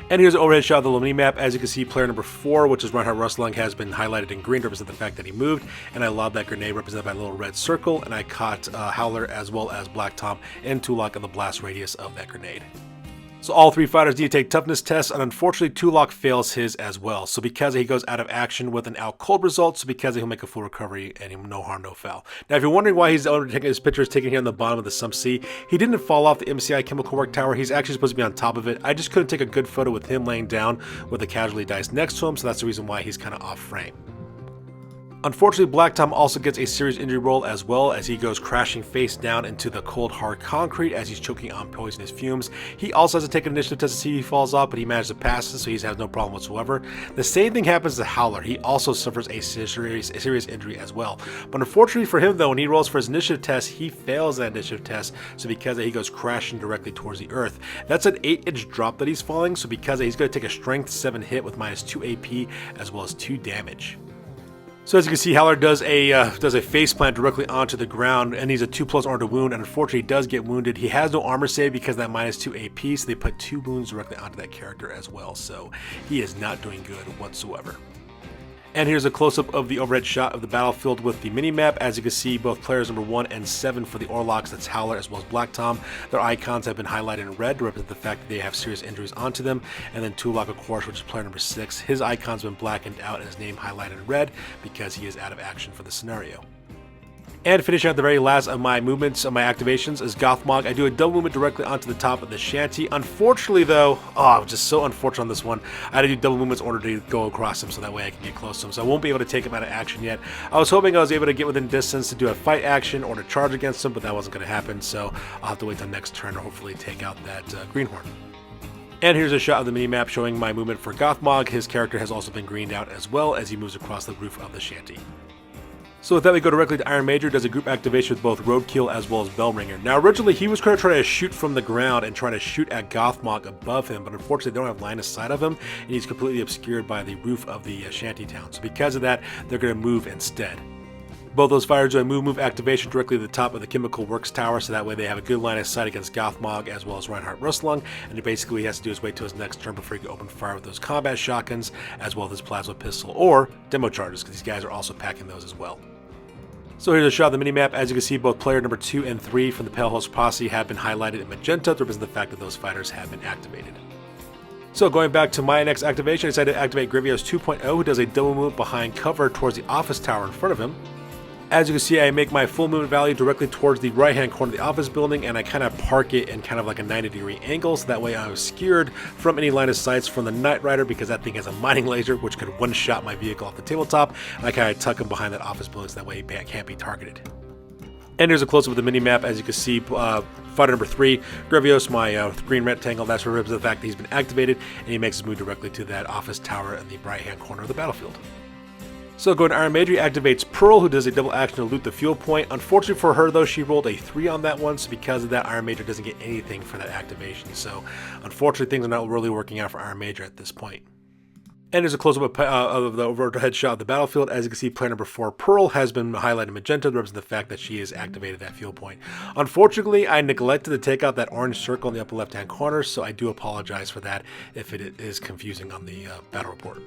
And here's an overhead shot of the little mini-map. As you can see, player number 4, which is Reinhardt Rustlong, has been highlighted in green to represent the fact that he moved, and I lobbed that grenade represented by a little red circle, and I caught Howler as well as Black Tom and Tulok in the blast radius of that grenade. So all 3 fighters need to take toughness tests, and unfortunately Tulok fails his as well. So because he goes out of action with an out cold result, so because he'll make a full recovery and no harm, no foul. Now if you're wondering why his picture is taken here on the bottom of the Sump Sea, he didn't fall off the MCI Chemical Work Tower. He's actually supposed to be on top of it. I just couldn't take a good photo with him laying down with the casualty dice next to him, so that's the reason why he's kind of off frame. Unfortunately, Black Tom also gets a serious injury roll as well as he goes crashing face down into the cold hard concrete as he's choking on poisonous fumes. He also has to take an initiative test to see if he falls off, but he managed to pass it, so he has no problem whatsoever. The same thing happens to Howler. He also suffers a serious injury as well. But unfortunately for him though, when he rolls for his initiative test, he fails that initiative test, so because of that, he goes crashing directly towards the earth. That's an 8-inch drop that he's falling, so because of that, he's going to take a strength 7 hit with -2 AP as well as 2 damage. So as you can see, Howler does a face plant directly onto the ground, and he's a 2+ armor to wound, and unfortunately he does get wounded. He has no armor save because of that -2 AP, so they put 2 wounds directly onto that character as well, so he is not doing good whatsoever. And here's a close-up of the overhead shot of the battlefield with the mini-map. As you can see, both players number 1 and 7 for the Orlocks, that's Howler as well as Black Tom, their icons have been highlighted in red to represent the fact that they have serious injuries onto them. And then Tulak, of course, which is player number 6, his icon's been blackened out and his name highlighted in red because he is out of action for the scenario. And finishing out the very last of my movements, of my activations, is Gothmog. I do a double movement directly onto the top of the shanty. Unfortunately, though, just so unfortunate on this one, I had to do double movements in order to go across him so that way I can get close to him. So I won't be able to take him out of action yet. I was hoping I was able to get within distance to do a fight action or to charge against him, but that wasn't going to happen. So I'll have to wait till next turn to hopefully take out that Greenhorn. And here's a shot of the minimap showing my movement for Gothmog. His character has also been greened out as well as he moves across the roof of the shanty. So with that, we go directly to Iron Major, does a group activation with both Roadkill as well as Bellringer. Now, originally, he was going to try to shoot from the ground and try to shoot at Gothmog above him, but unfortunately, they don't have line of sight of him, and he's completely obscured by the roof of the shantytown. So because of that, they're going to move instead. Both those fighters do a move activation directly to the top of the Chemical Works Tower, so that way they have a good line of sight against Gothmog as well as Reinhardt Rustlung, and basically he has to do is wait till his next turn before he can open fire with those combat shotguns, as well as his plasma pistol, or demo charges, because these guys are also packing those as well. So here's a shot of the minimap. As you can see, both player number 2 and 3 from the Pale Horse Posse have been highlighted in magenta to represent the fact that those fighters have been activated. So going back to my next activation, I decided to activate Grievous 2.0, who does a double movement behind cover towards the office tower in front of him. As you can see, I make my full movement value directly towards the right-hand corner of the office building, and I kind of park it in kind of like a 90-degree angle, so that way I'm obscured from any line of sights from the Knight Rider, because that thing has a mining laser, which could one-shot my vehicle off the tabletop, and I kind of tuck him behind that office building, so that way he can't be targeted. And here's a close-up of the mini-map. As you can see, fighter number 3, Grevios, my green rectangle, that's what represents the fact that he's been activated, and he makes his move directly to that office tower in the right-hand corner of the battlefield. So going to Iron Major, he activates Pearl, who does a double action to loot the fuel point. Unfortunately for her, though, she rolled a 3 on that one, so because of that, Iron Major doesn't get anything for that activation. So unfortunately, things are not really working out for Iron Major at this point. And there's a close-up of the overhead shot of the battlefield. As you can see, player number 4, Pearl, has been highlighted in magenta to represent the fact that she has activated that fuel point. Unfortunately, I neglected to take out that orange circle in the upper left-hand corner, so I do apologize for that if it is confusing on the battle report.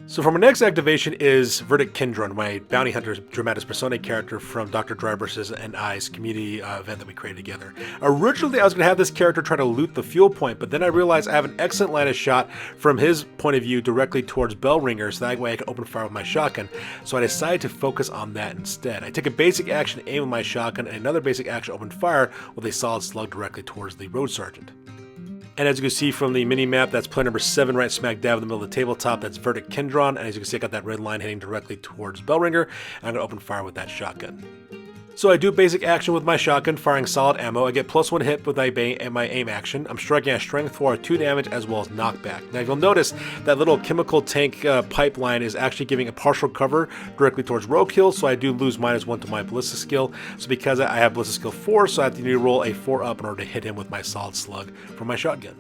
So for my next activation is Verdict Kindron, my bounty hunter dramatis personae character from Dr. Drybrush's and I's community event that we created together. Originally, I was going to have this character try to loot the fuel point, but then I realized I have an excellent line of shot from his point of view directly towards Bellringer, so that way I can open fire with my shotgun. So I decided to focus on that instead. I took a basic action, aim with my shotgun, and another basic action, open fire with a solid slug directly towards the road sergeant. And as you can see from the mini-map, that's player number 7 right smack dab in the middle of the tabletop. That's Verdict Kindron, and as you can see, I got that red line heading directly towards Bellringer, and I'm going to open fire with that shotgun. So I do basic action with my shotgun, firing solid ammo. I get +1 hit with my aim action. I'm striking at strength 4, 2 damage, as well as knockback. Now you'll notice that little chemical tank pipeline is actually giving a partial cover directly towards Roadkill, so I do lose -1 to my ballistic skill. So because I have ballistic skill 4, so I have to need to roll a 4 up in order to hit him with my solid slug from my shotgun.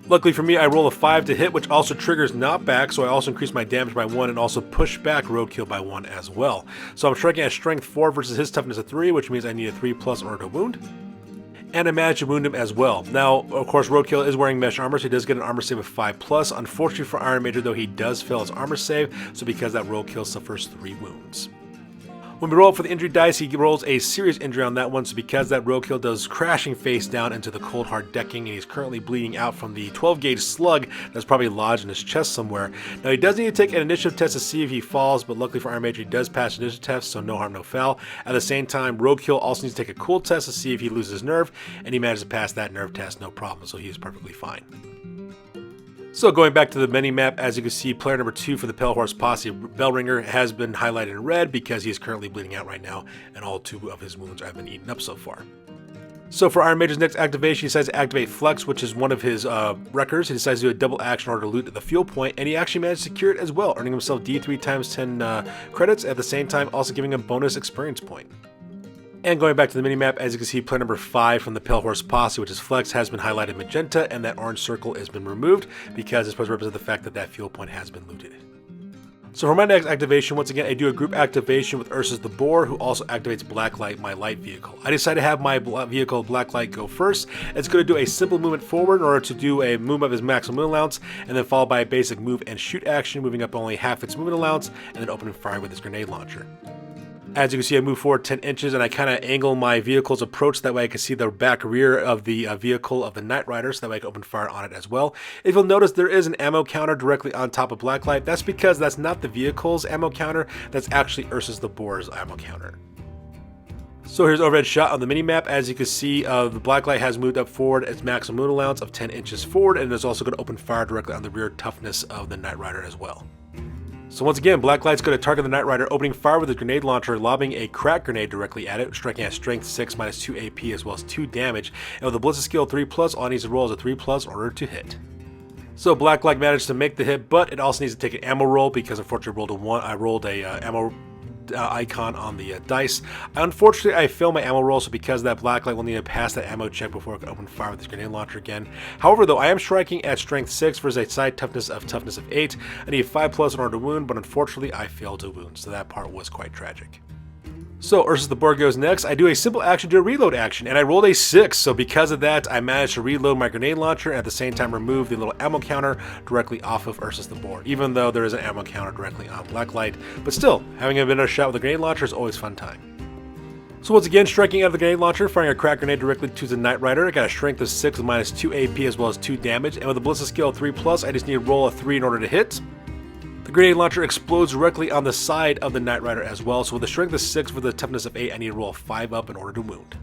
Luckily for me, I roll a 5 to hit, which also triggers knockback, so I also increase my damage by 1 and also push back Roadkill by 1 as well. So I'm striking at strength 4 versus his toughness of 3, which means I need a 3+ in order to wound. And I managed to wound him as well. Now, of course, Roadkill is wearing mesh armor, so he does get an armor save of 5+. Unfortunately for Iron Major, though, he does fail his armor save, so because that Roadkill suffers 3 wounds. When we roll up for the injury dice, he rolls a serious injury on that one, so because that Roadkill does crashing face down into the cold hard decking, and he's currently bleeding out from the 12-gauge slug that's probably lodged in his chest somewhere. Now he does need to take an initiative test to see if he falls, but luckily for Iron Major, he does pass the initiative test, so no harm, no foul. At the same time, Roadkill also needs to take a cool test to see if he loses nerve, and he managed to pass that nerve test, no problem, so he is perfectly fine. So going back to the mini-map, as you can see, player number 2 for the Pale Horse Posse, Bellringer, has been highlighted in red because he is currently bleeding out right now, and all 2 of his wounds have been eaten up so far. So for Iron Major's next activation, he decides to activate Flex, which is one of his wreckers. He decides to do a double action in order to loot the fuel point, and he actually managed to secure it as well, earning himself D3 times 10 credits, at the same time also giving him a bonus experience point. And going back to the minimap, as you can see, player number 5 from the Pale Horse Posse, which is Flex, has been highlighted magenta, and that orange circle has been removed because it's supposed to represent the fact that that fuel point has been looted. So for my next activation, once again, I do a group activation with Ursus the Boar, who also activates Blacklight, my light vehicle. I decided to have my vehicle Blacklight go first. It's going to do a simple movement forward in order to do a movement of his maximum movement allowance, and then followed by a basic move and shoot action, moving up only half its movement allowance, and then opening fire with his grenade launcher. As you can see, I move forward 10 inches, and I kind of angle my vehicle's approach. That way I can see the back rear of the vehicle of the Knight Rider, so that way I can open fire on it as well. If you'll notice, there is an ammo counter directly on top of Blacklight. That's because that's not the vehicle's ammo counter. That's actually Ursus the Boar's ammo counter. So here's overhead shot on the minimap. As you can see, the Blacklight has moved up forward its maximum movement allowance of 10 inches forward, and is also going to open fire directly on the rear toughness of the Knight Rider as well. So once again, Blacklight's going to target the Knight Rider, opening fire with his grenade launcher, lobbing a crack grenade directly at it, striking at strength 6 minus 2 AP as well as 2 damage. And with a Blizzard skill 3+, all it needs to roll is a 3+ in order to hit. So Blacklight managed to make the hit, but it also needs to take an ammo roll because unfortunately I rolled a ammo icon on the dice. Unfortunately, I failed my ammo roll, so because of that, Blacklight will need to pass that ammo check before I can open fire with his grenade launcher again. However, though, I am striking at strength 6 versus a side toughness of 8. I need 5+ in order to wound, but unfortunately, I failed to wound, so that part was quite tragic. So Ursus the Boar goes next. I do a simple action to a reload action, and I rolled a 6, so because of that, I managed to reload my grenade launcher and at the same time remove the little ammo counter directly off of Ursus the Boar, even though there is an ammo counter directly on Blacklight. But still, having a bit of a shot with a grenade launcher is always a fun time. So once again, striking out of the grenade launcher, firing a crack grenade directly to the Knight Rider. I got a strength of 6 with minus 2 AP as well as 2 damage, and with a Blizzard skill 3+, I just need to roll a 3 in order to hit. The grenade launcher explodes directly on the side of the Knight Rider as well, so with a strength of 6 with a toughness of 8, I need to roll a 5 up in order to wound.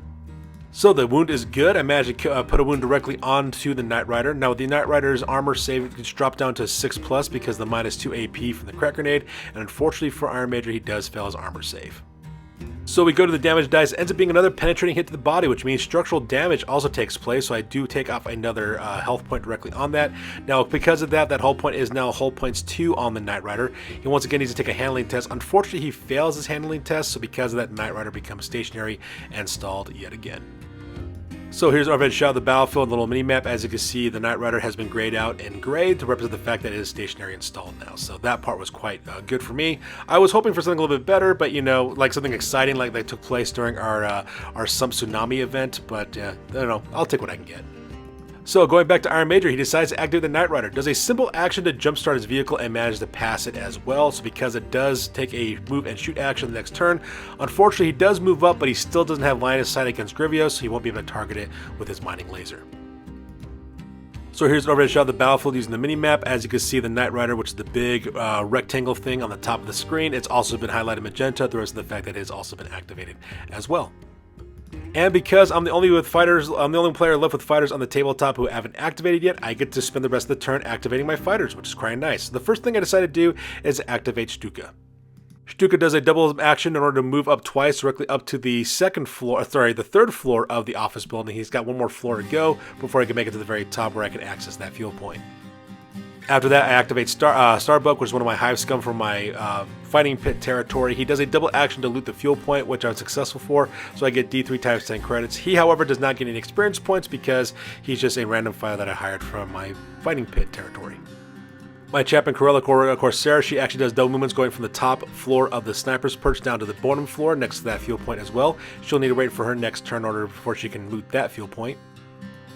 So the wound is good. I managed to put a wound directly onto the Knight Rider. Now with the Knight Rider's armor save gets dropped down to 6+ because of the minus 2 AP from the crack grenade, and unfortunately for Iron Major, he does fail his armor save. So we go to the damage dice. It ends up being another penetrating hit to the body, which means structural damage also takes place, so I do take off another health point directly on that. Now because of that hull point is now hull points 2 on the Knight Rider. He once again needs to take a handling test. Unfortunately, he fails his handling test, so because of that, Knight Rider becomes stationary and stalled yet again. So here's our overhead shot of the battlefield, little mini-map. As you can see, the Knight Rider has been grayed out in gray to represent the fact that it is stationary and stalled now. So that part was quite good for me. I was hoping for something a little bit better, but you know, like something exciting like that took place during our Sump Tsunami event, but I don't know, I'll take what I can get. So going back to Iron Major, he decides to activate the Knight Rider, does a simple action to jumpstart his vehicle and manages to pass it as well. So because it does take a move and shoot action the next turn, unfortunately he does move up, but he still doesn't have line of sight against Grievous, so he won't be able to target it with his mining laser. So here's an overhead shot of the battlefield using the mini-map. As you can see, the Knight Rider, which is the big rectangle thing on the top of the screen, it's also been highlighted magenta, the rest of the fact that it has also been activated as well. And because I'm the only player left with fighters on the tabletop who haven't activated yet, I get to spend the rest of the turn activating my fighters, which is quite nice. So the first thing I decided to do is activate Stuka. Stuka does a double action in order to move up twice directly up to the third floor of the office building. He's got one more floor to go before I can make it to the very top where I can access that fuel point. After that, I activate Starbuck, which is one of my hive scum from my fighting pit territory. He does a double action to loot the fuel point, which I was successful for, so I get D3 times 10 credits. He, however, does not get any experience points because he's just a random fighter that I hired from my fighting pit territory. My Chaplain Corella Corsair, she actually does double movements going from the top floor of the sniper's perch down to the bottom floor next to that fuel point as well. She'll need to wait for her next turn order before she can loot that fuel point.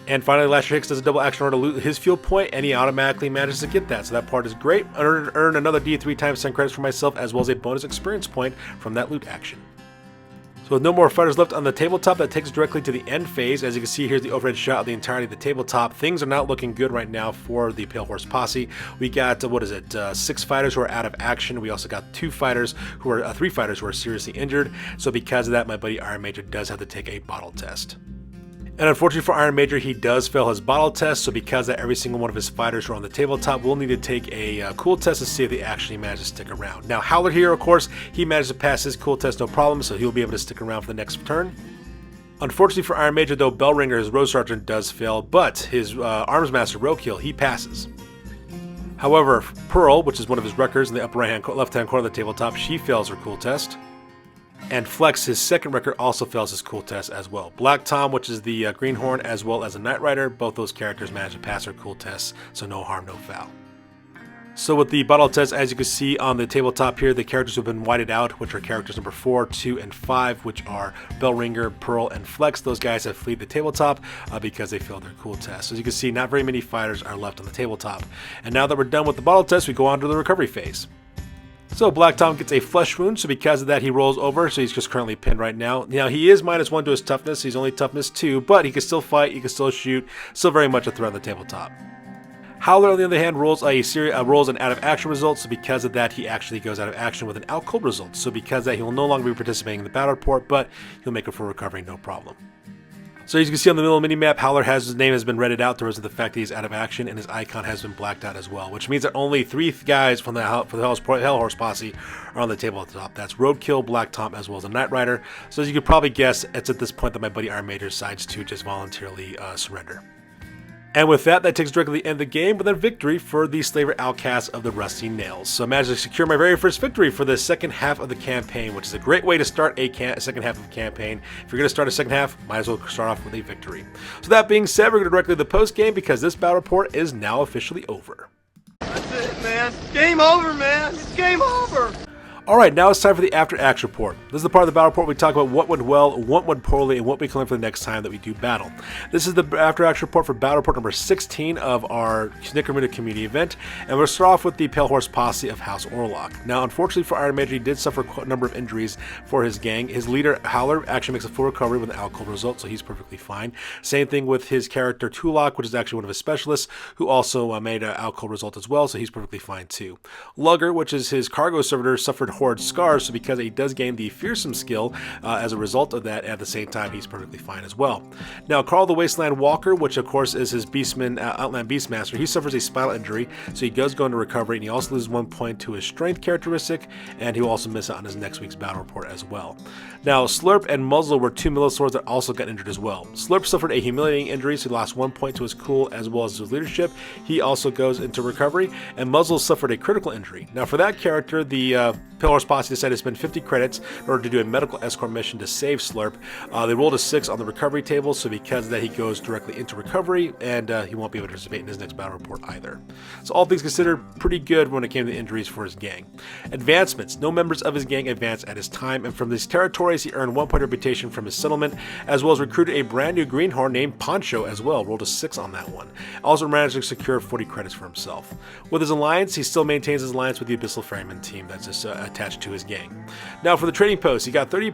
And finally, Lasher Hicks does a double action order to loot his fuel point, and he automatically manages to get that. So that part is great. Earn another D3 times 10 credits for myself, as well as a bonus experience point from that loot action. So with no more fighters left on the tabletop, that takes us directly to the end phase. As you can see, here's the overhead shot of the entirety of the tabletop. Things are not looking good right now for the Pale Horse Posse. We got, 6 fighters who are out of action. We also got 3 fighters who are seriously injured. So because of that, my buddy Iron Major does have to take a bottle test. And unfortunately for Iron Major, he does fail his bottle test, so because of that, every single one of his fighters who are on the tabletop will need to take a cool test to see if they actually manage to stick around. Now, Howler here, of course, he managed to pass his cool test no problem, so he'll be able to stick around for the next turn. Unfortunately for Iron Major, though, Bellringer, his Rose Sergeant, does fail, but his Arms Master, Roadkill, he passes. However, Pearl, which is one of his wreckers in the upper left-hand corner of the tabletop, she fails her cool test. And Flex, his second record, also fails his cool test as well. Black Tom, which is the Greenhorn, as well as a Knight Rider, both those characters manage to pass their cool tests, so no harm, no foul. So with the battle test, as you can see on the tabletop here, the characters have been whited out, which are characters number 4, 2, and 5, which are Bellringer, Pearl, and Flex. Those guys have fled the tabletop because they failed their cool test. So as you can see, not very many fighters are left on the tabletop. And now that we're done with the battle test, we go on to the recovery phase. So Black Tom gets a flesh wound, so because of that he rolls over, so he's just currently pinned right now. Now he is -1 to his toughness, he's only toughness 2, but he can still fight, he can still shoot, still very much a threat on the tabletop. Howler, on the other hand, rolls an out of action result, so because of that he actually goes out of action with an out cold result. So because of that he will no longer be participating in the battle report, but he'll make it for recovery no problem. So as you can see on the middle of the minimap, Howler his name has been redded out to represent the fact that he's out of action, and his icon has been blacked out as well, which means that only 3 guys from the Hellhorse Posse are on the table at the top. That's Roadkill, Black Tom, as well as a Knight Rider. So as you could probably guess, it's at this point that my buddy Iron Major decides to just voluntarily surrender. And with that, that takes directly to the end of the game with a victory for the Slaver Outcasts of the Rusty Nails. So I managed to secure my very first victory for the second half of the campaign, which is a great way to start a second half of a campaign. If you're going to start a second half, might as well start off with a victory. So that being said, we're going to directly to the post game because this battle report is now officially over. That's it, man. Game over, man. It's game over. Alright, now it's time for the After Action Report. This is the part of the battle report where we talk about what went well, what went poorly, and what we can learn for the next time that we do battle. This is the After Action Report for battle report number 16 of our Necromunda Community Event, and we'll start off with the Pale Horse Posse of House Orlock. Now, unfortunately for Iron Major, he did suffer a number of injuries for his gang. His leader, Howler, actually makes a full recovery with an out cold result, so he's perfectly fine. Same thing with his character, Tulok, which is actually one of his specialists, who also made an out cold result as well, so he's perfectly fine too. Lugger, which is his cargo servitor, suffered horde scars, so because he does gain the fearsome skill as a result of that, at the same time he's perfectly fine as well. Now Carl the Wasteland Walker, which of course is his Beastman, Outland Beastmaster, he suffers a spinal injury, so he does go into recovery, and he also loses 1 point to his strength characteristic, and he will also miss out on his next week's battle report as well. Now Slurp and Muzzle were 2 melee swords that also got injured as well. Slurp suffered a humiliating injury, so he lost 1 point to his cool as well as his leadership. He also goes into recovery, and Muzzle suffered a critical injury. Now for that character, the Pale Horse Posse decided to spend 50 credits in order to do a medical escort mission to save Slurp. They rolled a 6 on the recovery table, so because of that he goes directly into recovery, and he won't be able to participate in his next battle report either. So all things considered, pretty good when it came to injuries for his gang. Advancements. No members of his gang advanced at his time, and from these territories he earned 1 point reputation from his settlement, as well as recruited a brand new greenhorn named Poncho as well. Rolled a 6 on that one. Also managed to secure 40 credits for himself. With his alliance, he still maintains his alliance with the Abyssal Ferryman team that's just attached to his gang. Now for the trading post, he got 30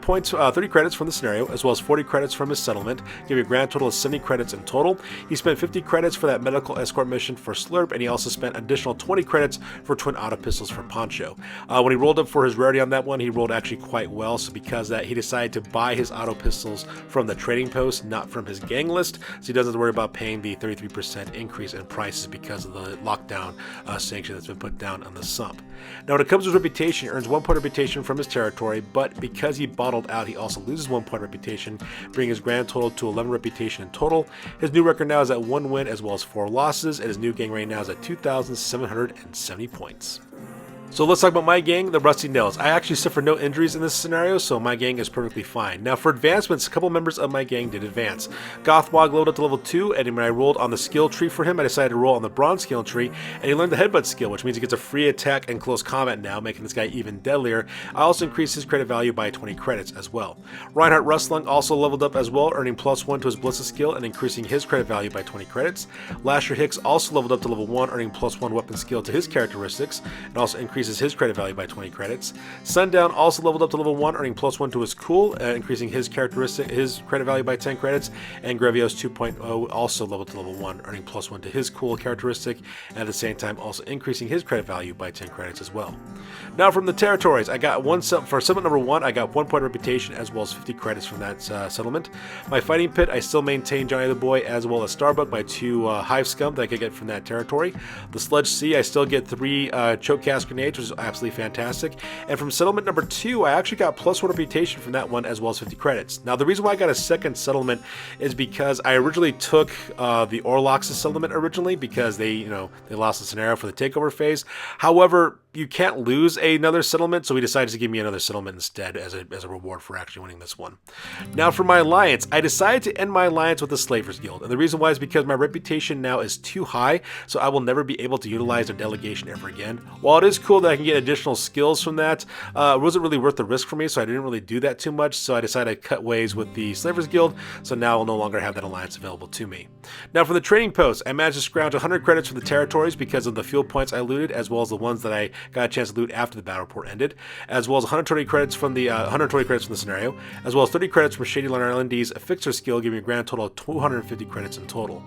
credits from the scenario, as well as 40 credits from his settlement, giving a grand total of 70 credits in total. He spent 50 credits for that medical escort mission for Slurp, and he also spent additional 20 credits for twin auto pistols for Poncho. When he rolled up for his rarity on that one, he rolled actually quite well, so because of that he decided to buy his auto pistols from the trading post, not from his gang list, so he doesn't have to worry about paying the 33% increase in prices because of the lockdown sanction that's been put down on the Sump. Now when it comes to his reputation, he earns 1 point reputation from his territory, but because he bottled out, he also loses 1 point reputation, bringing his grand total to 11 reputation in total. His new record now is at 1 win as well as 4 losses, and his new gang rank now is at 2,770 points. So let's talk about my gang, the Rusty Nails. I actually suffered no injuries in this scenario, so my gang is perfectly fine. Now for advancements, a couple members of my gang did advance. Gothwog loaded up to level 2, and when I rolled on the skill tree for him, I decided to roll on the bronze skill tree, and he learned the headbutt skill, which means he gets a free attack and close combat now, making this guy even deadlier. I also increased his credit value by 20 credits as well. Reinhardt Rustlung also leveled up as well, earning +1 to his Blitz skill and increasing his credit value by 20 credits. Lasher Hicks also leveled up to level 1, earning +1 weapon skill to his characteristics, and also increases his credit value by 20 credits. Sundown also leveled up to level 1, earning +1 to his cool, increasing his credit value by 10 credits. And Grevios 2.0 also leveled to level 1, earning +1 to his cool characteristic, and at the same time also increasing his credit value by 10 credits as well. Now from the territories, I got for settlement number 1, I got 1 point reputation as well as 50 credits from that settlement. My fighting pit, I still maintain Johnny the Boy as well as Starbuck by 2 Hive Scum that I could get from that territory. The Sludge Sea, I still get 3 choke cast grenades, which is absolutely fantastic. And from settlement number 2, I actually got +1 reputation from that one as well as 50 credits. Now the reason why I got a second settlement is because I originally took the Orlocks settlement originally because they lost the scenario for the takeover phase. However, you can't lose another settlement, so he decided to give me another settlement instead as a reward for actually winning this one. Now for my alliance, I decided to end my alliance with the Slavers Guild, and the reason why is because my reputation now is too high, so I will never be able to utilize their delegation ever again. While it is cool that I can get additional skills from that, it wasn't really worth the risk for me, so I didn't really do that too much, so I decided to cut ways with the Slavers Guild, so now I'll no longer have that alliance available to me. Now for the trading post, I managed to scrounge 100 credits from the territories because of the fuel points I looted, as well as the ones that I got a chance to loot after the battle report ended, as well as 120 credits from the scenario, as well as 30 credits from Shady Line Islandi's Fixer skill, giving me a grand total of 250 credits in total.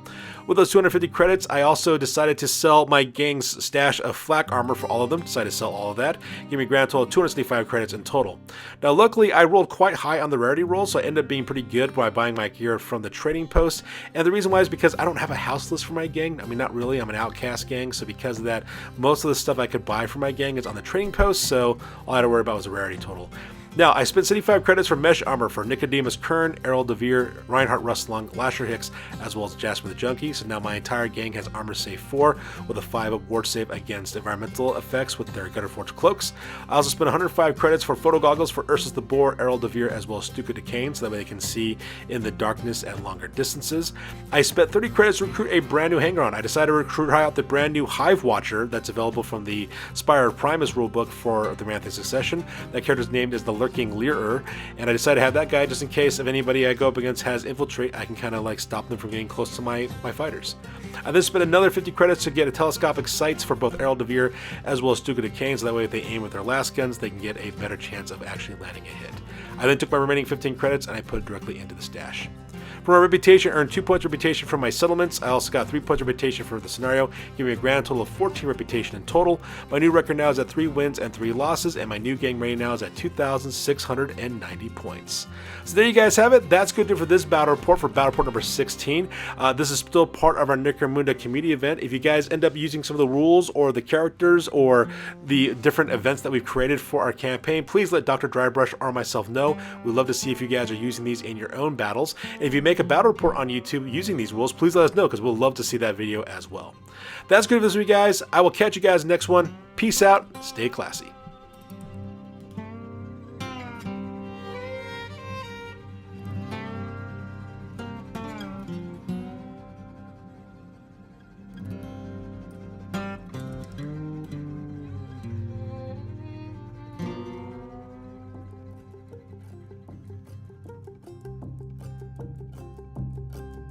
With those 250 credits, I also decided to sell my gang's stash of flak armor for all of them. Decided to sell all of that, giving me a grand total of 275 credits in total. Now, luckily, I rolled quite high on the rarity roll, so I ended up being pretty good by buying my gear from the trading post. And the reason why is because I don't have a house list for my gang. I mean, not really. I'm an outcast gang, so because of that, most of the stuff I could buy for my gang is on the trading post, so all I had to worry about was the rarity total. Now, I spent 75 credits for mesh armor for Nicodemus Kern, Errol DeVere, Reinhardt Rustlung, Lasher Hicks, as well as Jasper the Junkie. So now my entire gang has armor save 4 with a 5 up ward save against environmental effects with their Gutterforged cloaks. I also spent 105 credits for photo goggles for Ursus the Boar, Errol DeVere, as well as Stuka Decane, so that way they can see in the darkness at longer distances. I spent 30 credits to recruit a brand new hanger-on. I decided to recruit out the brand new Hive Watcher that's available from the Spire of Primus rulebook for the Manthic Succession. That character's named is the Lurking Leerer, and I decided to have that guy just in case if anybody I go up against has infiltrate, I can kind of like stop them from getting close to my fighters. I then spent another 50 credits to get a telescopic sights for both Errol DeVere as well as Stuka Decane, so that way if they aim with their last guns, they can get a better chance of actually landing a hit. I then took my remaining 15 credits and I put it directly into the stash. For my reputation, I earned 2 points reputation from my settlements. I also got 3 points reputation for the scenario, giving me a grand total of 14 reputation in total. My new record now is at 3 wins and 3 losses, and my new gang rating now is at 2,690 points. So there you guys have it. That's good for this battle report for battle report number 16. This is still part of our Necromunda Community Event. If you guys end up using some of the rules or the characters or the different events that we've created for our campaign, please let Dr. Drybrush or myself know. We'd love to see if you guys are using these in your own battles. And if you make a battle report on YouTube using these rules, please let us know because we'll love to see that video as well. That's good for this week, guys. I will catch you guys next one. Peace out. Stay classy.